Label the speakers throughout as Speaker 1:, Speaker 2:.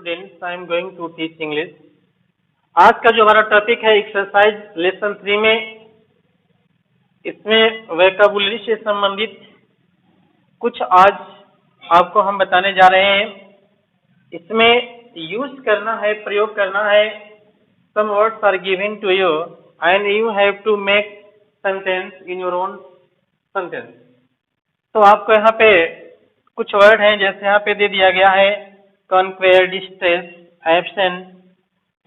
Speaker 1: Students, I am going to teach English. आज का जो हमारा टॉपिक है एक्सरसाइज लेसन 3 में, इसमें वोकैबुलरी से संबंधित कुछ आज आपको हम बताने जा रहे हैं। इसमें यूज करना है, प्रयोग करना है। Some words are given to you and you have to make sentence in your own sentence. तो आपको यहाँ पे कुछ वर्ड हैं, जैसे यहाँ पे दे दिया गया है conquer, distress, absent,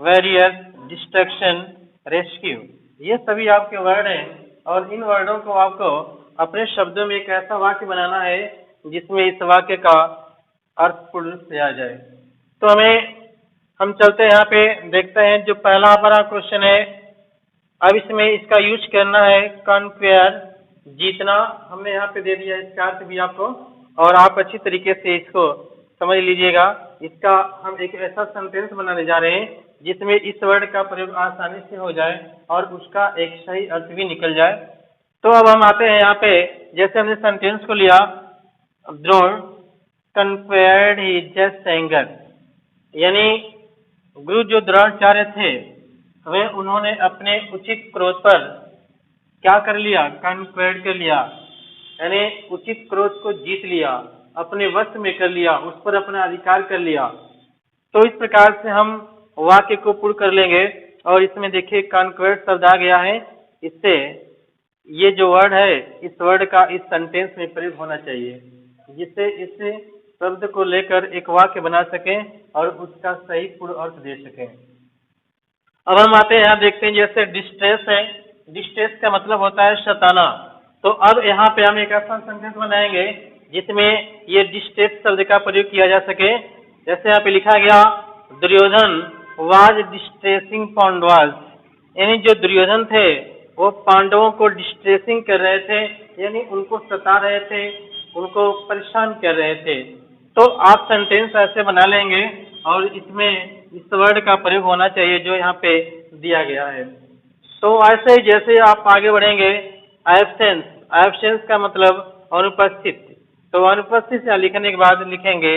Speaker 1: various, destruction, rescue. ये सभी आपके वर्ड हैं और इन वर्डों को आपको अपने शब्दों में एक ऐसा वाक्य बनाना है जिसमें इस वाक्य का अर्थ पूर्ण से आ जाए। तो हम चलते हैं यहाँ पे, देखते हैं जो पहला हमारा क्वेश्चन है। अब इसमें इसका यूज करना है कॉन्क्वेयर, जीतना। हमने यहाँ पे दे दिया इसका अर्थ भी आपको, और आप अच्छी तरीके से इसको समझ लीजिएगा। इसका हम एक ऐसा सेंटेंस बनाने जा रहे हैं जिसमें इस वर्ड का प्रयोग आसानी से हो जाए और उसका एक सही अर्थ भी निकल जाए। तो अब हम आते हैं यहाँ पे, जैसे हमने सेंटेंस को लिया, द्रोण कन्क्वेयर्ड हिज जस्ट एंगर, यानी गुरु जो द्रोणाचार्य थे वे उन्होंने अपने उचित क्रोध पर क्या कर लिया, कन्क्वेयर्ड कर लिया, यानी उचित क्रोध को जीत लिया, अपने वश में कर लिया, उस पर अपना अधिकार कर लिया। तो इस प्रकार से हम वाक्य को पूर्ण कर लेंगे। और इसमें देखिए कॉन्क्वेयर शब्द आ गया है, इससे ये जो वर्ड है इस वर्ड का इस सेंटेंस में प्रयोग होना चाहिए, जिससे इस शब्द को लेकर एक वाक्य बना सकें और उसका सही पूर्ण अर्थ दे सकें। अब हम आते हैं यहाँ, देखते हैं जैसे डिस्ट्रेस है। डिस्ट्रेस का मतलब होता है सताना। तो अब यहाँ पे हम एक ऐसा सेंटेंस बनाएंगे जिसमें ये डिस्ट्रेस शब्द का प्रयोग किया जा सके। जैसे यहाँ पे लिखा गया, दुर्योधन वाज डिस्ट्रेसिंग पांडवास, यानी जो दुर्योधन थे वो पांडवों को डिस्ट्रेसिंग कर रहे थे, यानी उनको सता रहे थे, उनको परेशान कर रहे थे। तो आप सेंटेंस ऐसे बना लेंगे और इसमें इस वर्ड का प्रयोग होना चाहिए जो यहाँ पे दिया गया है। तो ऐसे ही जैसे आप आगे बढ़ेंगे, एब्सेंस, एब्सेंस का मतलब अनुपस्थित। तो अनुपस्थित यहाँ लिखने के बाद लिखेंगे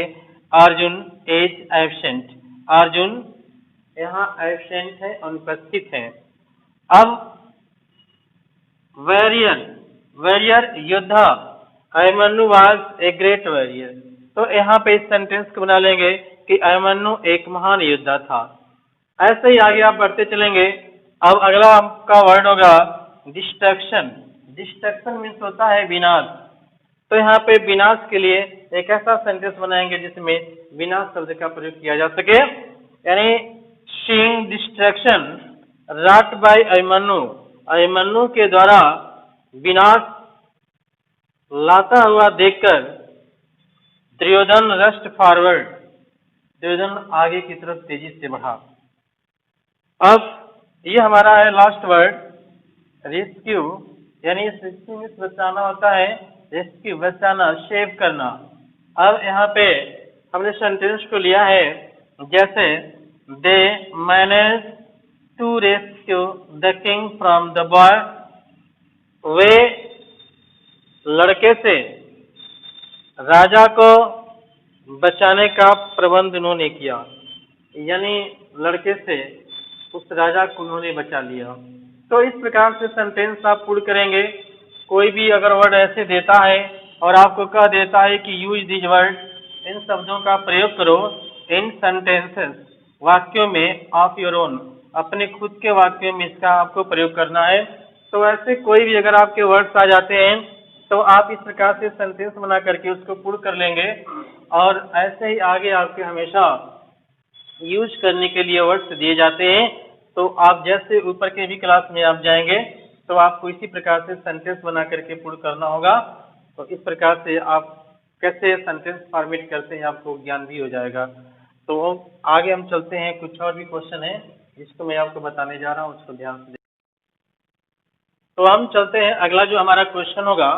Speaker 1: अर्जुन इज एब्सेंट, अर्जुन यहाँ एब्सेंट है, अनुपस्थित है। अब वॉरियर, वॉरियर योद्धा, Abhimanyu was a great warrior. तो यहाँ पे इस सेंटेंस को बना लेंगे कि अभिमन्यु एक महान योद्धा था। ऐसे ही आगे आप बढ़ते चलेंगे। अब अगला आपका वर्ड होगा डिस्ट्रक्शन। डिस्ट्रक्शन मीन्स होता है विनाश। तो यहाँ पे विनाश के लिए एक ऐसा सेंटेंस बनाएंगे जिसमें विनाश शब्द का प्रयोग किया जा सके, यानी seeing destruction wrought by Abhimanyu, Abhimanyu के द्वारा विनाश लाता हुआ देखकर दुर्योधन रस्ट फॉरवर्ड, दुर्योधन आगे की तरफ तेजी से बढ़ा। अब ये हमारा है लास्ट वर्ड रेस्क्यू, यानी रेस्क्यू में बचाना होता है, रेस्क्यू बचाना, सेव करना। अब यहाँ पे हमने सेंटेंस को लिया है, जैसे they manage to rescue the king from the boy, वे लड़के से राजा को बचाने का प्रबंध उन्होंने किया, यानी लड़के से उस राजा को उन्होंने बचा लिया। तो इस प्रकार से सेंटेंस आप पूर्ण करेंगे। कोई भी अगर वर्ड ऐसे देता है और आपको कह देता है कि यूज दिस वर्ड, इन शब्दों का प्रयोग करो इन सेंटेंसेस, वाक्यों में ऑफ योर ओन, अपने खुद के वाक्यों में इसका आपको प्रयोग करना है। तो ऐसे कोई भी अगर आपके वर्ड्स आ जाते हैं तो आप इस प्रकार से सेंटेंस बना करके उसको पूर्ण कर लेंगे। और ऐसे ही आगे आपके हमेशा यूज करने के लिए वर्ड्स दिए जाते हैं। तो आप जैसे ऊपर के भी क्लास में आप जाएंगे तो आपको इसी प्रकार से सेंटेंस बना करके पूर्ण करना होगा। तो इस प्रकार से आप कैसे सेंटेंस फॉर्मेट करते हैं आपको ज्ञान भी हो जाएगा। तो आगे हम चलते हैं, कुछ और भी क्वेश्चन है जिसको मैं आपको बताने जा रहा हूँ, उसको ध्यान से। तो हम चलते हैं, अगला जो हमारा क्वेश्चन होगा,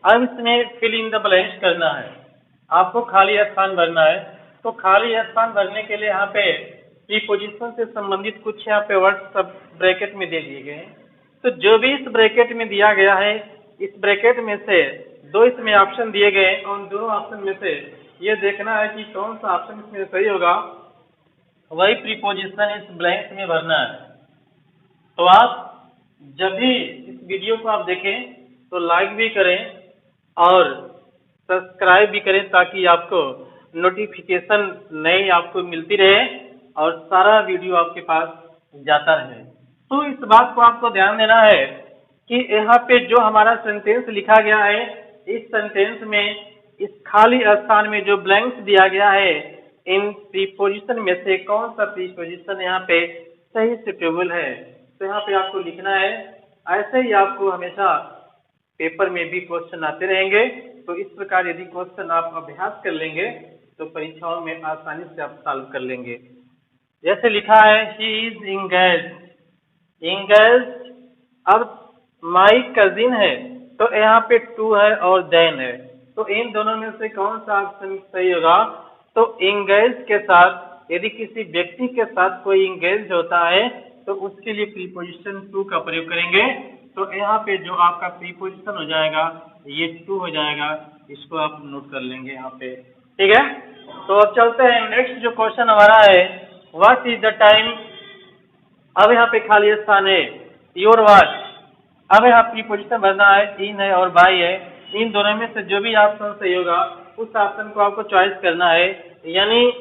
Speaker 1: अब इसमें फिल इन द ब्लैंक्स करना है, आपको खाली स्थान भरना है। तो खाली स्थान भरने के लिए यहाँ पे प्रीपोजिशन से संबंधित कुछ यहाँ पे वर्ड सब ब्रैकेट में दे दिए गए हैं। तो जो भी इस ब्रैकेट में दिया गया है, इस ब्रैकेट में से दो इसमें ऑप्शन दिए गए और दोनों ऑप्शन में से ये देखना है कि कौन सा ऑप्शन इसमें सही होगा। वही प्रीपोजिशन इस ब्लैंक्स में भरना है। तो आप जब भी इस वीडियो को आप देखें तो लाइक भी करें और सब्सक्राइब भी करें ताकि आपको नोटिफिकेशन नई आपको मिलती रहे और सारा वीडियो आपके पास जाता रहे। तो इस बात को आपको ध्यान देना है कि यहाँ पे जो हमारा सेंटेंस लिखा गया है, इस सेंटेंस में इस खाली स्थान में जो ब्लैंक्स दिया गया है, इन प्रीपोजिशन में से कौन सा प्रीपोजिशन यहाँ पे सही सुटेबल है। तो यहाँ पे आपको लिखना है। ऐसे ही आपको हमेशा पेपर में भी क्वेश्चन आते रहेंगे। तो इस प्रकार यदि क्वेश्चन आप अभ्यास कर लेंगे तो परीक्षाओं में आसानी से आप सॉल्व कर लेंगे। जैसे लिखा है ही इज इंगेज्ड, इंगेज्ड। अब माई कजिन है तो यहाँ पे टू है और देन है, तो इन दोनों में से कौन सा ऑप्शन सही होगा। तो इंगेज के साथ यदि किसी व्यक्ति के साथ कोई इंगेज होता है तो उसके लिए प्रीपोजिशन टू का प्रयोग करेंगे। तो यहाँ पे जो आपका प्रीपोजिशन हो जाएगा ये टू हो जाएगा। इसको आप नोट कर लेंगे यहाँ पे, ठीक है। तो अब चलते हैं नेक्स्ट जो क्वेश्चन हमारा है, व्हाट इज द टाइम। अब यहाँ पे खाली स्थान है योर वॉच। अब यहाँ प्रीपोजिशन भरना है, इन है और बाय है। इन दोनों में से जो भी ऑप्शन सही होगा उस ऑप्शन को आपको चॉइस करना है। यानी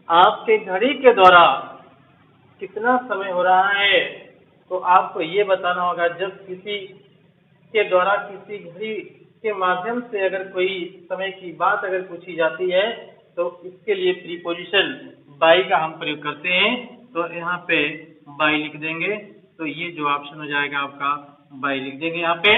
Speaker 1: आपके घड़ी के द्वारा कितना समय हो रहा है तो आपको ये बताना होगा। जब किसी के द्वारा किसी घड़ी के माध्यम से अगर कोई समय की बात अगर पूछी जाती है तो इसके लिए प्रीपोजिशन बाई का हम प्रयोग करते हैं। तो यहाँ पे बाई लिख देंगे। तो ये जो ऑप्शन हो जाएगा आपका बाई लिख देंगे। यहाँ पे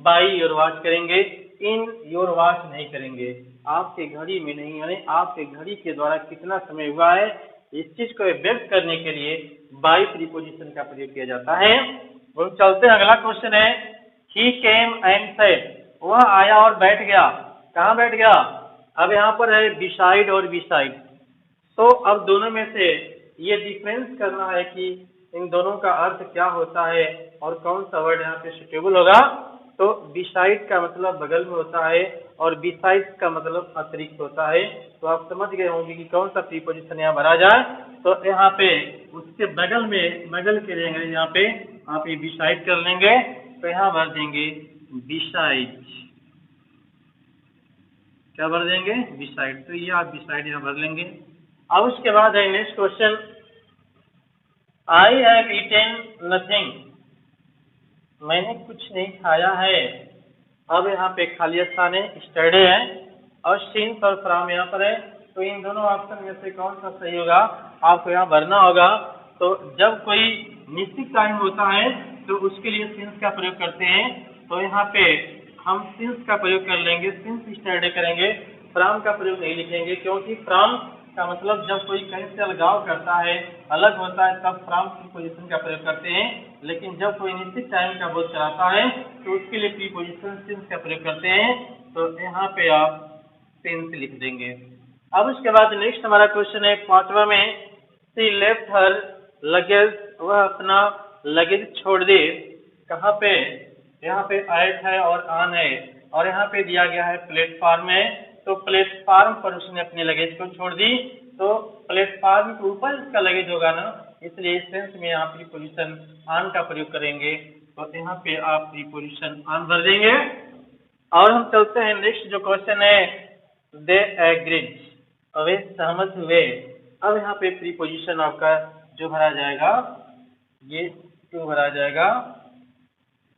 Speaker 1: बाई योर वॉच करेंगे, इन योर वॉच नहीं करेंगे, आपके घड़ी में नहीं। यानी आपके घड़ी के द्वारा कितना समय हुआ है इस चीज को व्यक्त करने के लिए बाई प्रीपोजिशन का प्रयोग किया जाता है। वो चलते हैं, अगला क्वेश्चन है ही केम एंड सेड। वह आया और बैठ गया। कहाँ बैठ गया। अब यहाँ पर है बिसाइड और बिसाइड। तो अब दोनों में से ये डिफरेंस करना है कि इन दोनों का अर्थ क्या होता है और कौन सा वर्ड यहाँ पे सुटेबल होगा। तो बिसाइड का मतलब बगल में होता है और बिसाइड का मतलब अतिरिक्त होता है। तो आप समझ गए होंगे कि कौन सा प्रीपोजिशन यहाँ भरा जाए। तो यहाँ पे उसके बगल में, बगल के लिए यहाँ पे आप ये बिसाइड कर लेंगे। तो यहाँ भर देंगे बिसाइड। क्या भर देंगे, बिसाइड। तो ये आप बिसाइड यहाँ भर लेंगे। अब उसके बाद है next question, I have eaten nothing. मैंने कुछ नहीं खाया है। अब यहाँ पे खाली स्थान है, स्टडी है और सिंस और फ्रॉम यहाँ पर है। तो इन दोनों ऑप्शन में से कौन सा सही होगा आपको यहाँ भरना होगा। तो जब कोई निश्चित टाइम होता है तो उसके लिए सिंस का प्रयोग करते हैं। तो यहाँ पे हम सिंस का प्रयोग कर लेंगे, सिंस स्टडी करेंगे, फ्रॉम का प्रयोग नहीं लिखेंगे। क्योंकि फ्रॉम का मतलब जब कोई कहीं से अलगाव करता है, अलग होता है, तब फ्रॉम प्रीपोजिशन का प्रयोग करते हैं। लेकिन जब कोई निश्चित टाइम का बोध कराता है तो उसके लिए प्रीपोजिशन सिंस का प्रयोग करते हैं। तो यहाँ पे आप सिंस लिख देंगे। अब उसके बाद नेक्स्ट हमारा क्वेश्चन है पांचवा में, सी लेफ्ट हर लगेज। वह अपना लगेज छोड़ दे। कहाँ पे, यहाँ पे एट है और ऑन है और यहाँ पे दिया गया है प्लेटफॉर्म है। तो प्लेटफॉर्म पर उसने अपने लगेज को छोड़ दी। तो प्लेटफॉर्म के ऊपर इसका लगेज होगा ना, इसलिए इस सेंस में यहाँ प्रीपोजिशन ऑन का प्रयोग करेंगे। तो यहाँ पे आप प्रीपोजिशन ऑन भर देंगे। और हम चलते हैं नेक्स्ट जो क्वेश्चन है, दे एग्रीड। वे सहमत हुए। अब यहाँ पे प्रीपोजिशन आपका जो भरा जाएगा ये टू भरा जाएगा।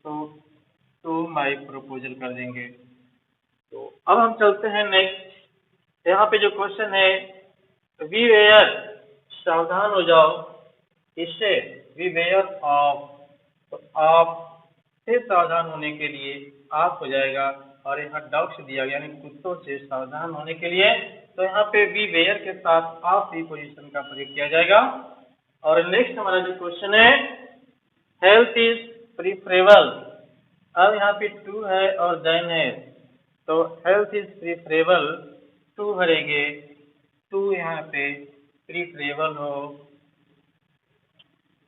Speaker 1: तो टू माई प्रपोजल कर देंगे। तो अब हम चलते हैं नेक्स्ट। यहाँ पे जो क्वेश्चन है, वी वेयर, सावधान हो जाओ। इससे वी वेयर ऑफ, तो आप से सावधान होने के लिए आप हो जाएगा। और यहाँ डॉग्स दिया गया यानी कुत्तों से सावधान होने के लिए। तो यहाँ पे वी वेयर के साथ आप प्रीपोजिशन का प्रयोग किया जाएगा। और नेक्स्ट हमारा जो क्वेश्चन है, हेल्थ इज प्रीफरेबल। अब यहाँ पे टू है और देन है। तो हेल्थ इज प्रीफरेबल, टू भरेंगे। टू यहाँ पे प्रीफरेबल हो,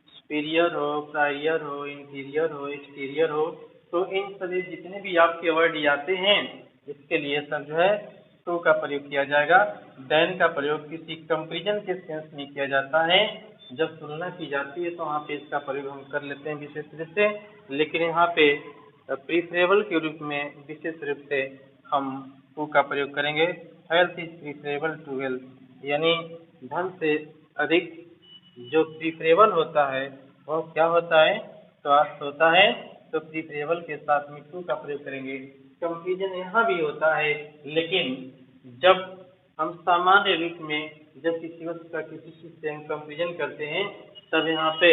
Speaker 1: सुपीरियर हो, प्रायर हो, इंटीरियर हो, एक्सटीरियर हो। तो इन सभी जितने भी आपके वर्ड आते हैं इसके लिए सब जो है टू का प्रयोग किया जाएगा। देन का प्रयोग किसी कंपैरिजन के सेंस में किया जाता है। जब तुलना की जाती है तो वहाँ पे इसका प्रयोग हम कर लेते हैं विशेष रूप से, लेकिन यहाँ पे प्रीफरेबल के रूप में विशेष रूप से हम टू का प्रयोग करेंगे। Health is preferable to wealth, यानी धन से अधिक जो प्रीफरेबल होता है वो क्या होता है, स्वास्थ्य होता है। तो प्रीफरेबल के साथ में टू का प्रयोग करेंगे। कंपैरिजन यहाँ भी होता है, लेकिन जब हम सामान्य रूप में जब किसी वस्तु का किसी चीज से हम कंपैरिजन करते हैं तब यहाँ पे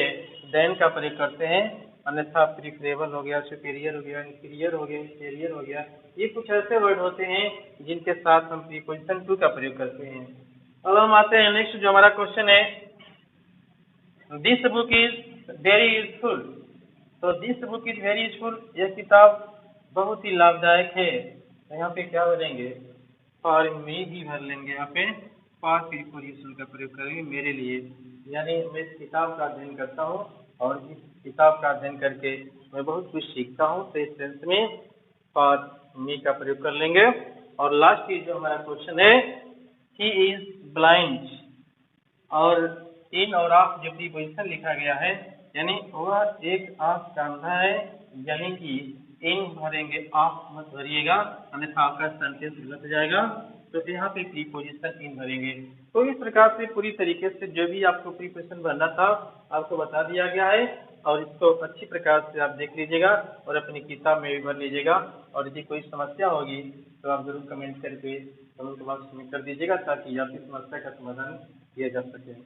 Speaker 1: देन का प्रयोग करते हैं, अन्यथा प्रीफरेबल हो गया, सुपीरियर हो गया, इंफीरियर हो गया, इंफीरियर हो गया, ये कुछ ऐसे वर्ड होते हैं जिनके साथ हम प्रीपोजिशन टू का प्रयोग करते हैं। अब हम आते हैं नेक्स्ट, जो हमारा क्वेश्चन है, this book is very useful. तो this book is very useful, यह किताब बहुत ही लाभदायक है। तो यहाँ पे क्या भरेंगे, फॉर मी ही भर लेंगे। यहाँ पे फॉर प्रीपोजिशन का प्रयोग करेंगे, मेरे लिए, यानी मैं इस किताब का अध्ययन करता हूँ और इस किताब का अध्ययन करके मैं बहुत कुछ सीखता हूँ। तो इस सेंस में फॉर मी का प्रयोग कर लेंगे। और लास्ट जो हमारा क्वेश्चन है, ही इज ब्लाइंड, और इन और ऑफ जब प्रीपोजिशन लिखा गया है यानी वह एक आंख का अंधा है, यानी कि इन भरेंगे, ऑफ मत भरिएगा, अन्यथा आपका सेंटेंस गलत हो जाएगा। तो यहाँ पे प्रीपोजिशन इन भरेंगे। तो इस प्रकार से पूरी तरीके से जो भी आपको प्रीपोजिशन भरना था आपको बता दिया गया है, और इसको अच्छी प्रकार से आप देख लीजिएगा और अपनी किताब में भी भर लीजिएगा। और यदि कोई समस्या होगी तो आप जरूर कमेंट करके कमेंट बॉक्स में कर दीजिएगा, ताकि आपकी समस्या का समाधान किया जा सके।